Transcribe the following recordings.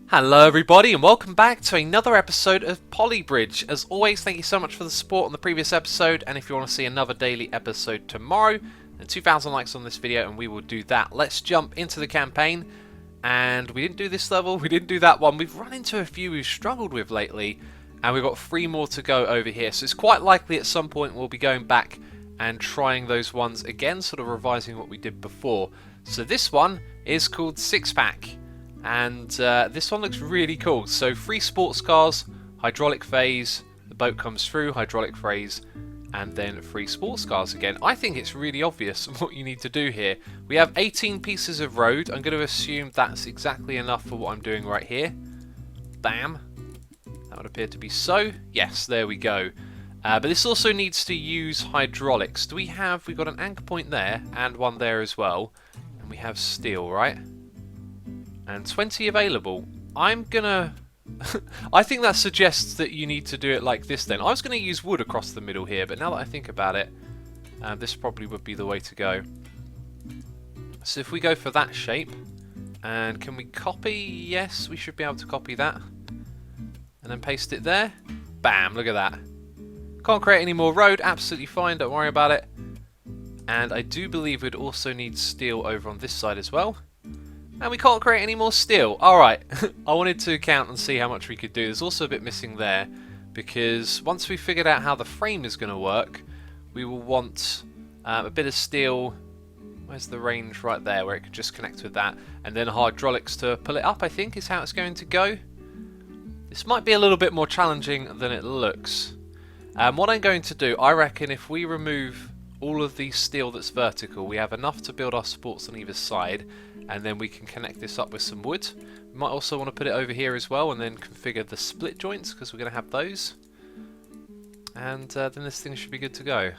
Hello everybody and welcome back to another episode of Polybridge. As always, thank you so much for the support on the previous episode, and if you want to see another daily episode tomorrow, then 2,000 likes on this video and we will do that. Let's jump into the campaign, and we didn't do this level, we didn't do that one. We've run into a few we've struggled with lately, and we've got 3 more to go over here, so it's quite likely at some point we'll be going back and trying those ones again, sort of revising what we did before. So this one is called Six Pack. And this one looks really cool. So 3 sports cars, hydraulic phase, the boat comes through, hydraulic phase, and then 3 sports cars again. I think it's really obvious what you need to do here. We have 18 pieces of road. I'm going to assume that's exactly enough for what I'm doing right here. Bam. That would appear to be so. Yes, there we go. But this also needs to use hydraulics. We've got an anchor point there and one there as well. And we have steel, right? And 20 available. I'm gonna... I think that suggests that you need to do it like this then. I was going to use wood across the middle here, but now that I think about it, this probably would be the way to go. So if we go for that shape, and can we copy? Yes, we should be able to copy that. And then paste it there. Bam, look at that. Can't create any more road, absolutely fine, don't worry about it. And I do believe we'd also need steel over on this side as well. And we can't create any more steel. Alright, I wanted to count and see how much we could do. There's also a bit missing there, because once we figured out how the frame is going to work, we will want a bit of steel. Where's the range? Right there, where it could just connect with that. And then hydraulics to pull it up, I think, is how it's going to go. This might be a little bit more challenging than it looks. What I'm going to do, I reckon if we remove all of the steel that's vertical, we have enough to build our supports on either side, and then we can connect this up with some wood. We might also want to put it over here as well and then configure the split joints, because we're going to have those. And then this thing should be good to go.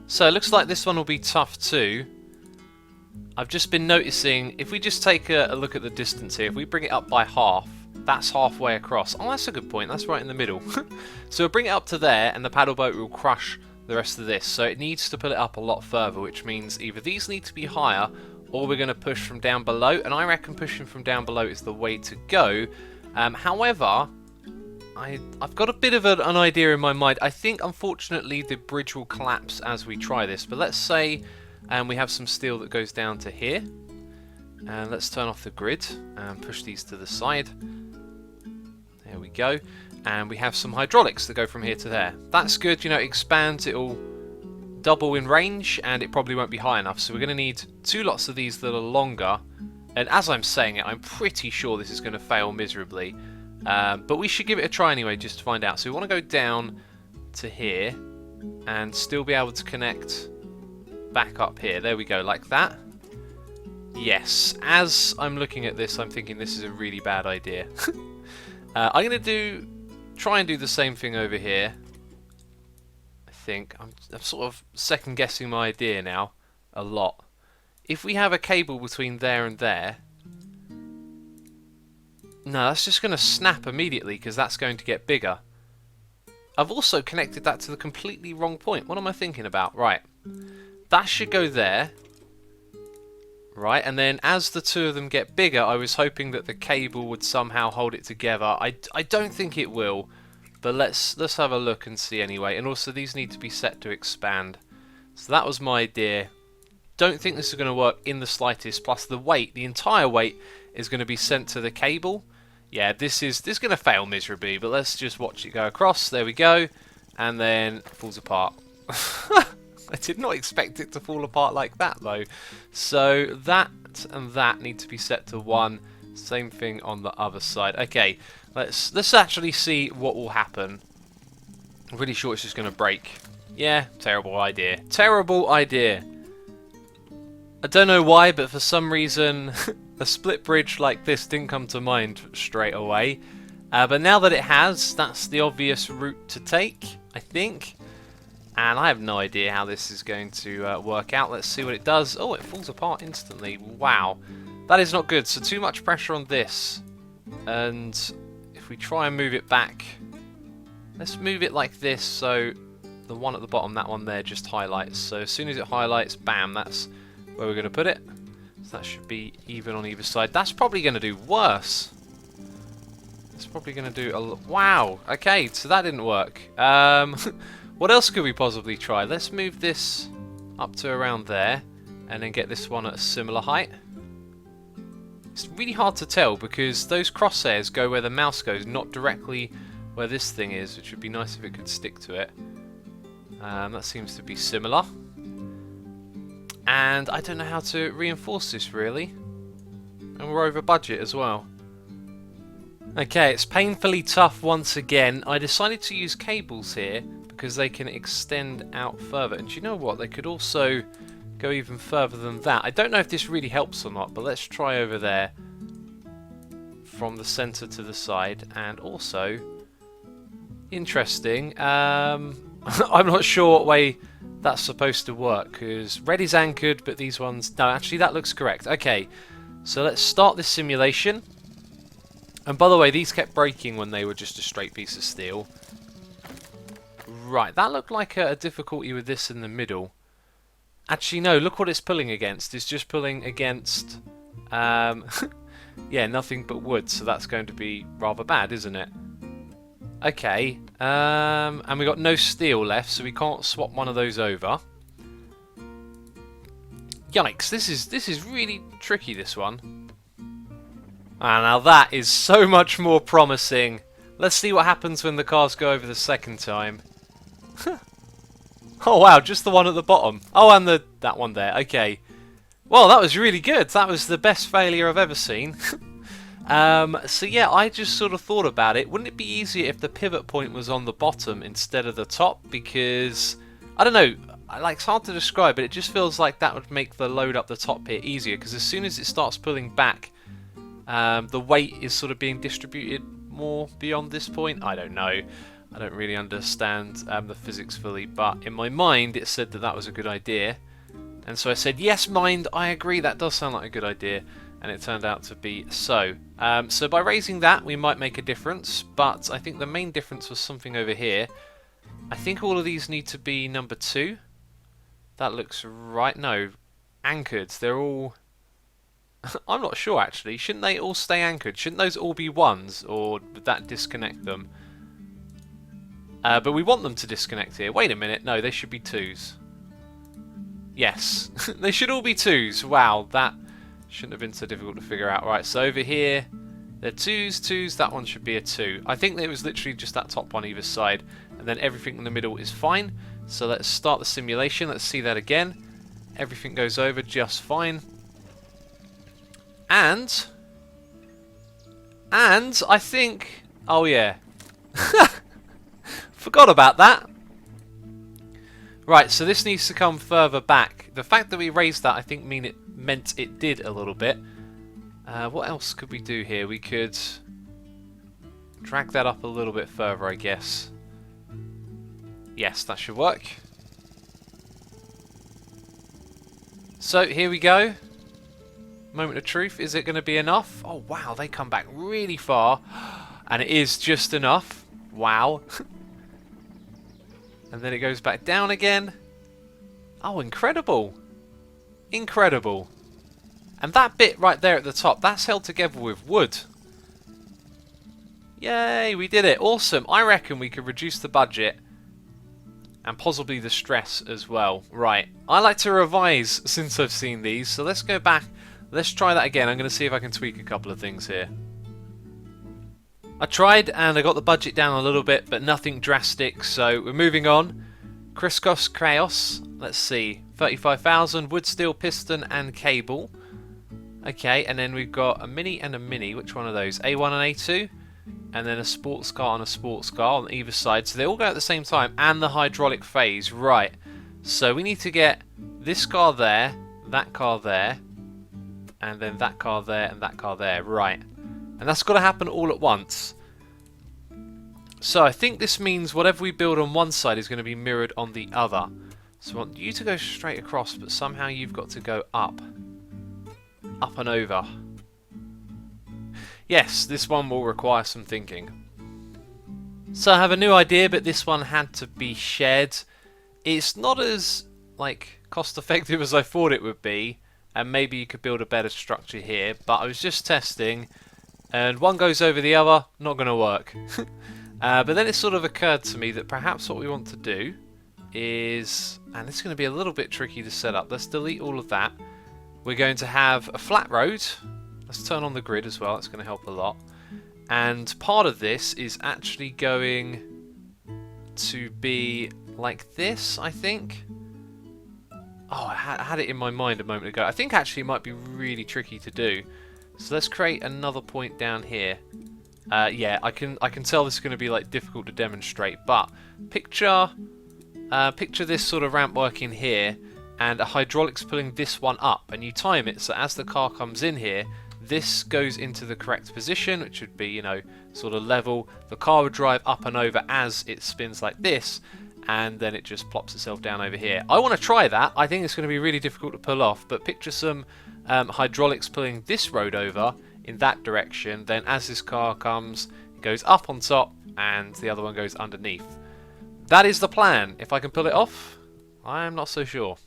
So it looks like this one will be tough too. I've just been noticing, if we just take a look at the distance here, if we bring it up by half, that's halfway across. Oh, that's a good point, that's right in the middle. So we'll bring it up to there and the paddle boat will crush the rest of this. So it needs to put it up a lot further, which means either these need to be higher or we're going to push from down below, and I reckon pushing from down below is the way to go. However, I've got a bit of an idea in my mind. I think unfortunately the bridge will collapse as we try this, but let's say we have some steel that goes down to here, and let's turn off the grid and push these to the side. There we go. And we have some hydraulics that go from here to there. That's good, you know, it expands, it'll double in range, and it probably won't be high enough. So we're going to need 2 lots of these that are longer. And as I'm saying it, I'm pretty sure this is going to fail miserably. But we should give it a try anyway, just to find out. So we want to go down to here, and still be able to connect back up here. There we go, like that. Yes, as I'm looking at this, I'm thinking this is a really bad idea. I'm going to try and do the same thing over here. I think I'm sort of second guessing my idea now a lot. If we have a cable between there and there, no, that's just going to snap immediately because that's going to get bigger. I've also connected that to the completely wrong point. What am I thinking about? Right, that should go there. Right, and then as the 2 of them get bigger, I was hoping that the cable would somehow hold it together. I don't think it will, but let's have a look and see anyway. And also these need to be set to expand. So that was my idea. Don't think this is going to work in the slightest. Plus the weight, the entire weight, is going to be sent to the cable. Yeah, this is going to fail miserably, but let's just watch it go across. There we go, and then it falls apart. I did not expect it to fall apart like that though. So that and that need to be set to 1. Same thing on the other side. Okay, let's actually see what will happen. I'm really sure it's just going to break. Yeah, terrible idea. Terrible idea. I don't know why, but for some reason a split bridge like this didn't come to mind straight away. But now that it has, that's the obvious route to take, I think. And I have no idea how this is going to work out. Let's see what it does. Oh, it falls apart instantly. Wow. That is not good. So too much pressure on this. And if we try and move it back, let's move it like this so the one at the bottom, that one there, just highlights. So as soon as it highlights, bam, that's where we're going to put it. So that should be even on either side. That's probably going to do worse. It's probably going to do a lot. Wow. Okay, so that didn't work. What else could we possibly try? Let's move this up to around there, and then get this one at a similar height. It's really hard to tell because those crosshairs go where the mouse goes, not directly where this thing is, which would be nice if it could stick to it. That seems to be similar. And I don't know how to reinforce this really. And we're over budget as well. Okay, it's painfully tough once again. I decided to use cables here because they can extend out further. And do you know what? They could also go even further than that. I don't know if this really helps or not, but let's try over there from the center to the side. And also, interesting, I'm not sure what way that's supposed to work because red is anchored, but these ones, no, actually that looks correct. Okay, so let's start this simulation. And by the way, these kept breaking when they were just a straight piece of steel. Right, that looked like a difficulty with this in the middle. Actually, no, look what it's pulling against. It's just pulling against, yeah, nothing but wood. So that's going to be rather bad, isn't it? Okay, and we got no steel left, so we can't swap one of those over. Yikes, this is really tricky, this one. Ah, now that is so much more promising. Let's see what happens when the cars go over the second time. Oh wow, just the one at the bottom. Oh, and that one there. Okay. Well, that was really good. That was the best failure I've ever seen. So yeah, I just sort of thought about it. Wouldn't it be easier if the pivot point was on the bottom instead of the top? Because, I don't know, it's hard to describe, but it just feels like that would make the load up the top here easier. Because as soon as it starts pulling back, the weight is sort of being distributed more beyond this point. I don't know. I don't really understand the physics fully, but in my mind it said that that was a good idea. And so I said, yes, mind, I agree, that does sound like a good idea. And it turned out to be so. So by raising that, we might make a difference, but I think the main difference was something over here. I think all of these need to be number 2. That looks right. No, anchored. They're all... I'm not sure, actually. Shouldn't they all stay anchored? Shouldn't those all be 1s, or would that disconnect them? But we want them to disconnect here. Wait a minute. No, they should be 2s. Yes, they should all be 2s. Wow, that shouldn't have been so difficult to figure out. Right, so over here, they're 2s, 2s. That one should be a 2. I think it was literally just that top one either side, and then everything in the middle is fine. So let's start the simulation. Let's see that again. Everything goes over just fine. And I think... Oh, yeah. Forgot about that. Right, so this needs to come further back. The fact that we raised that, I think, meant it did a little bit. What else could we do here? We could drag that up a little bit further, I guess. Yes, that should work. So, here we go. Moment of truth. Is it going to be enough? Oh, wow, they come back really far. And it is just enough. Wow. And then it goes back down again. Oh, incredible. Incredible. And that bit right there at the top, that's held together with wood. Yay, we did it. Awesome. I reckon we could reduce the budget and possibly the stress as well. Right. I like to revise since I've seen these, so let's go back. Let's try that again. I'm going to see if I can tweak a couple of things here. I tried and I got the budget down a little bit, but nothing drastic, so we're moving on. Crisscross Chaos, let's see, 35,000, wood, steel, piston and cable. Okay, and then we've got a mini and a mini, which one of those? A1 and A2, and then a sports car and a sports car on either side, so they all go at the same time, and the hydraulic phase, right. So we need to get this car there, that car there, and then that car there and that car there, right. And that's got to happen all at once. So I think this means whatever we build on one side is going to be mirrored on the other. So I want you to go straight across, but somehow you've got to go up. Up and over. Yes, this one will require some thinking. So I have a new idea, but this one had to be shared. It's not as cost effective as I thought it would be. and maybe you could build a better structure here. But I was just testing, and one goes over the other, not going to work. But then it sort of occurred to me that perhaps what we want to do is, and it's going to be a little bit tricky to set up. Let's delete all of that. We're going to have a flat road. Let's turn on the grid as well. It's going to help a lot. And part of this is actually going to be like this, I think. Oh, I had it in my mind a moment ago. I think actually it might be really tricky to do. So let's create another point down here. Yeah, I can tell this is going to be like difficult to demonstrate, but picture this sort of ramp working here, and a hydraulics pulling this one up, and you time it so as the car comes in here, this goes into the correct position, which would be, you know, sort of level. The car would drive up and over as it spins like this, and then it just plops itself down over here. I want to try that. I think it's going to be really difficult to pull off, but picture some hydraulics pulling this road over in that direction, then as this car comes, it goes up on top, and the other one goes underneath. That is the plan. If I can pull it off, I am not so sure.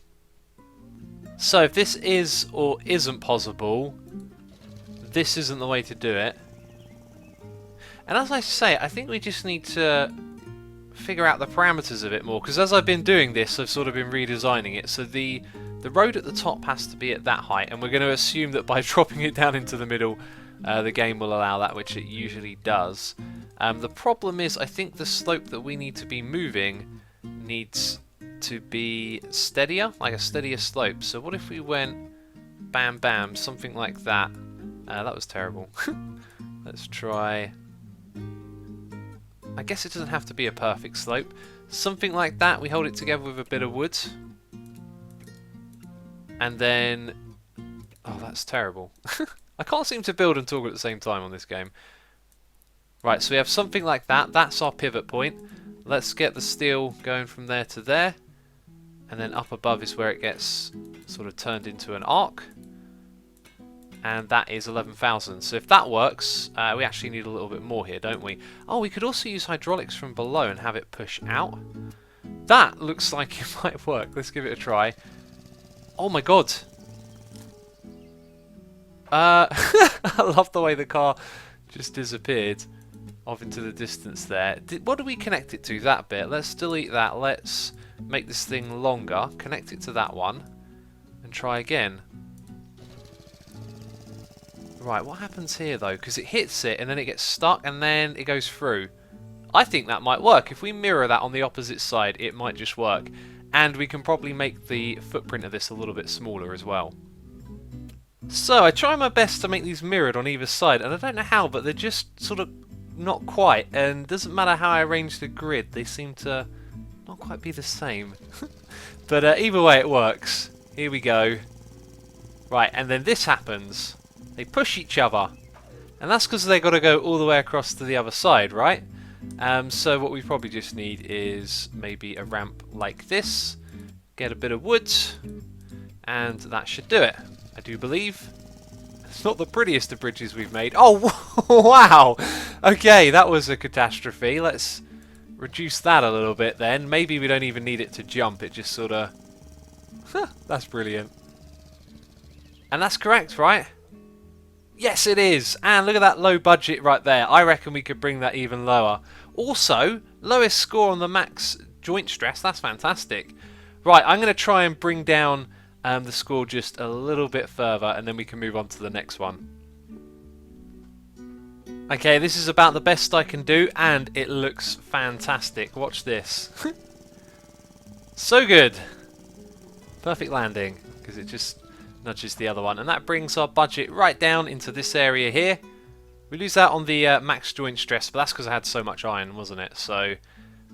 So if this is or isn't possible, this isn't the way to do it. And as I say, I think we just need to figure out the parameters a bit more, because as I've been doing this, I've sort of been redesigning it. So the road at the top has to be at that height, and we're going to assume that by dropping it down into the middle, the game will allow that, which it usually does. The problem is, I think the slope that we need to be moving needs to be steadier, like a steadier slope. So what if we went bam bam, something like that? That was terrible. Let's try. I guess it doesn't have to be a perfect slope. Something like that. We hold it together with a bit of wood. And then... oh, that's terrible. I can't seem to build and talk at the same time on this game. Right, so we have something like that. That's our pivot point. Let's get the steel going from there to there. And then up above is where it gets sort of turned into an arc. And that is 11,000. So if that works, we actually need a little bit more here, don't we? Oh, we could also use hydraulics from below and have it push out. That looks like it might work. Let's give it a try. Oh my god. I love the way the car just disappeared off into the distance there. What do we connect it to? That bit. Let's delete that. Let's make this thing longer. Connect it to that one. And try again. Right, what happens here though? Because it hits it and then it gets stuck and then it goes through. I think that might work. If we mirror that on the opposite side, it might just work. And we can probably make the footprint of this a little bit smaller as well. So I try my best to make these mirrored on either side, and I don't know how, but they're just sort of not quite. And it doesn't matter how I arrange the grid, they seem to not quite be the same. But either way it works. Here we go. Right, and then this happens. They push each other. And that's because they've got to go all the way across to the other side, right? So what we probably just need is maybe a ramp like this. Get a bit of wood. And that should do it, I do believe. It's not the prettiest of bridges we've made. Oh, wow! Okay, that was a catastrophe. Let's reduce that a little bit then. Maybe we don't even need it to jump. It just sort of... that's brilliant. And that's correct, right? Yes, it is. And look at that low budget right there. I reckon we could bring that even lower. Also, lowest score on the max joint stress. That's fantastic. Right, I'm going to try and bring down the score just a little bit further, and then we can move on to the next one. Okay, this is about the best I can do, and it looks fantastic. Watch this. So good. Perfect landing, because it just nudges the other one. And that brings our budget right down into this area here. We lose out on the max joint stress, but that's because I had so much iron, wasn't it? So,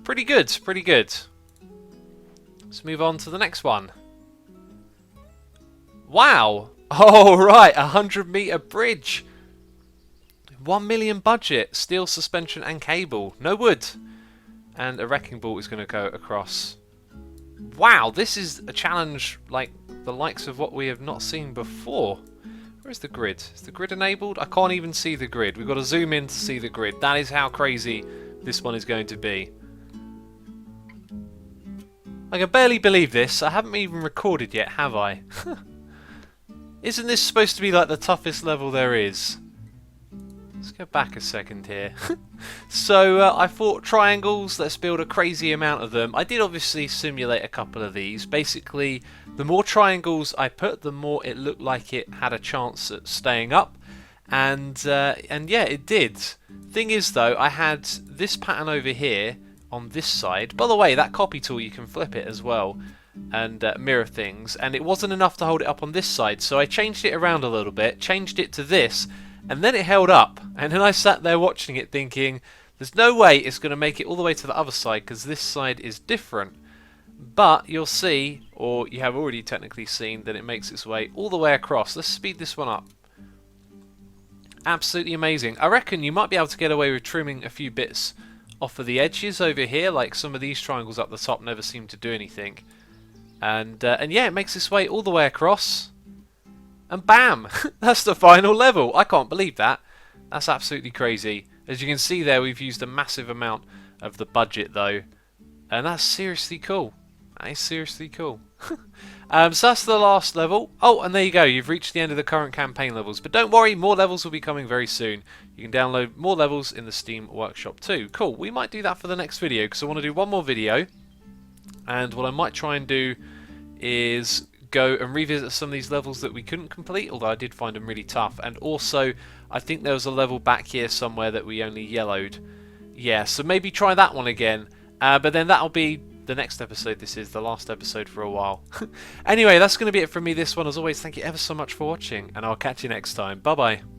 pretty good, pretty good. Let's move on to the next one. Wow! Oh, right, 100-meter bridge. 1 million budget, steel suspension and cable, no wood. And a wrecking ball is going to go across. Wow, this is a challenge like the likes of what we have not seen before. Where's the grid? Is the grid enabled? I can't even see the grid. We've got to zoom in to see the grid. That is how crazy this one is going to be. I can barely believe this. I haven't even recorded yet, have I? Isn't this supposed to be like the toughest level there is? Let's go back a second here. So I thought triangles, let's build a crazy amount of them. I did obviously simulate a couple of these. Basically, the more triangles I put, the more it looked like it had a chance at staying up. And yeah, it did. Thing is though, I had this pattern over here on this side. By the way, that copy tool, you can flip it as well and mirror things, and it wasn't enough to hold it up on this side, so I changed it around a little bit, changed it to this, and then it held up. And then I sat there watching it thinking, there's no way it's going to make it all the way to the other side because this side is different. But you'll see, or you have already technically seen, that it makes its way all the way across. Let's speed this one up. Absolutely amazing. I reckon you might be able to get away with trimming a few bits off of the edges over here, like some of these triangles up the top never seem to do anything. And yeah, it makes its way all the way across. And bam! That's the final level. I can't believe that. That's absolutely crazy. As you can see there, we've used a massive amount of the budget though. And that's seriously cool. That is seriously cool. So that's the last level. Oh, and there you go. You've reached the end of the current campaign levels. But don't worry, more levels will be coming very soon. You can download more levels in the Steam Workshop too. Cool. We might do that for the next video because I want to do one more video. And what I might try and do is go and revisit some of these levels that we couldn't complete, although I did find them really tough. And also, I think there was a level back here somewhere that we only yellowed. Yeah, so maybe try that one again. But then that'll be the next episode. This is the last episode for a while. Anyway, that's going to be it from me this one. As always, thank you ever so much for watching, and I'll catch you next time. Bye-bye.